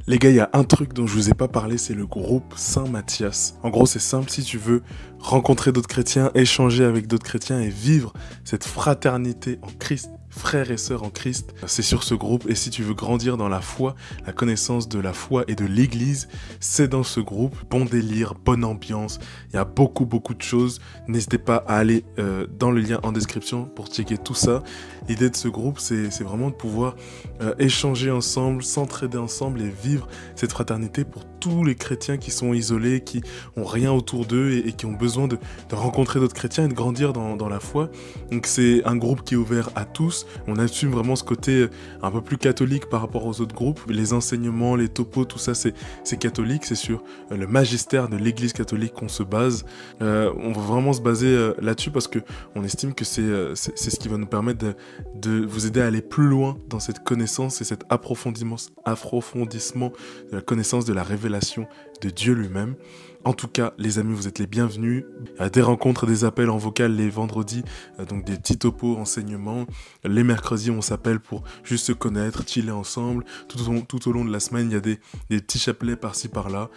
Les gars, il y a un truc dont je vous ai pas parlé, c'est le groupe Saint-Mathias. En gros, c'est simple, si tu veux rencontrer d'autres chrétiens, échanger avec d'autres chrétiens et vivre cette fraternité en Christ, frères et sœurs en Christ, c'est sur ce groupe. Et si tu veux grandir dans la foi, la connaissance de la foi et de l'église, c'est dans ce groupe. Bon délire, bonne ambiance, il y a beaucoup de choses. N'hésitez pas à aller dans le lien en description pour checker tout ça. L'idée de ce groupe, c'est vraiment de pouvoir échanger ensemble, s'entraider ensemble et vivre cette fraternité pour tous les chrétiens qui sont isolés, qui ont rien autour d'eux et qui ont besoin de rencontrer d'autres chrétiens et de grandir dans la foi. Donc c'est un groupe qui est ouvert à tous. On assume vraiment ce côté un peu plus catholique par rapport aux autres groupes. Les enseignements, les topos, tout ça c'est catholique. C'est sur le magistère de l'église catholique qu'on se base. On va vraiment se baser là-dessus parce que on estime que c'est ce qui va nous permettre de vous aider à aller plus loin dans cette connaissance et cet approfondissement de la connaissance de la révélation de Dieu lui-même. En tout cas, les amis, vous êtes les bienvenus. Il y a des rencontres, des appels en vocal les vendredis, donc des petits topos, enseignements. Les mercredis, on s'appelle pour juste se connaître, chiller ensemble. Tout au long de la semaine, il y a des petits chapelets par-ci par-là.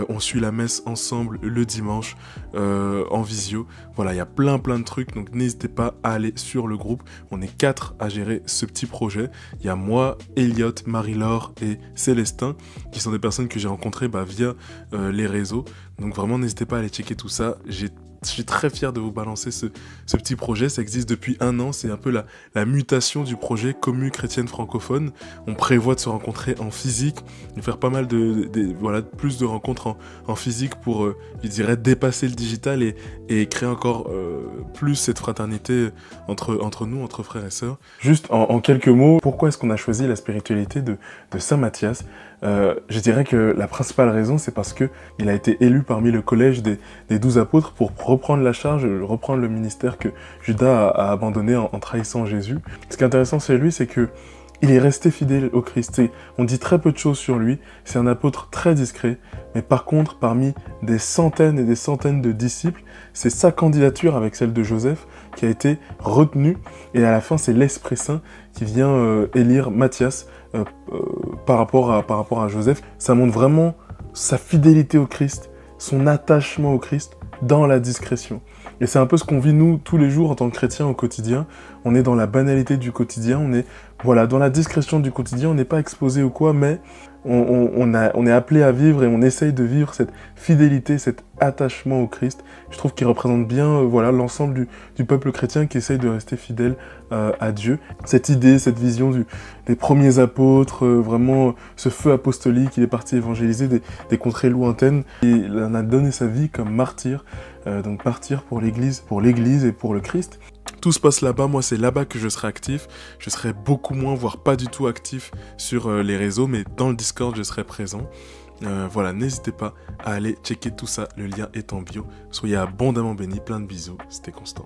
On suit la messe ensemble le dimanche en visio. Voilà, il y a plein de trucs, donc n'hésitez pas à aller sur le groupe. On est 4 à gérer ce petit projet. Il y a moi, Elliot, Marie-Laure et Célestin, qui sont des personnes que j'ai rencontrées via les réseaux. Donc vraiment, n'hésitez pas à aller checker tout ça. Je suis très fier de vous balancer ce petit projet. Ça existe depuis 1 an. C'est un peu la mutation du projet Commu Chrétienne Francophone. On prévoit de se rencontrer en physique, de faire pas mal plus de rencontres en physique pour, je dirais, dépasser le digital et créer encore plus cette fraternité entre nous, entre frères et sœurs. Juste en quelques mots, pourquoi est-ce qu'on a choisi la spiritualité de Saint-Mathias ? Je dirais que la principale raison, c'est parce que il a été élu parmi le collège des 12 apôtres pour reprendre la charge, reprendre le ministère que Judas a abandonné en trahissant Jésus. Ce qui est intéressant chez lui, c'est que il est resté fidèle au Christ. On dit très peu de choses sur lui. C'est un apôtre très discret. Mais par contre, parmi des centaines et des centaines de disciples, c'est sa candidature avec celle de Joseph qui a été retenue. Et à la fin, c'est l'Esprit Saint qui vient élire Matthias par rapport à Joseph. Ça montre vraiment sa fidélité au Christ, son attachement au Christ dans la discrétion. Et c'est un peu ce qu'on vit nous tous les jours en tant que chrétiens au quotidien. On est dans la banalité du quotidien, on est dans la discrétion du quotidien, on n'est pas exposé ou quoi, mais on est appelé à vivre et on essaye de vivre cette fidélité, cet attachement au Christ. Je trouve qu'il représente bien l'ensemble du peuple chrétien qui essaye de rester fidèle à Dieu. Cette idée, cette vision des premiers apôtres, vraiment ce feu apostolique, il est parti évangéliser des contrées lointaines. Et il en a donné sa vie comme martyr, donc martyr pour l'Église et pour le Christ. Tout se passe là-bas, moi c'est là-bas que je serai actif. Je serai beaucoup moins, voire pas du tout actif sur les réseaux, mais dans le Discord je serai présent. Voilà, n'hésitez pas à aller checker tout ça, le lien est en bio. Soyez abondamment bénis, plein de bisous, c'était Constant.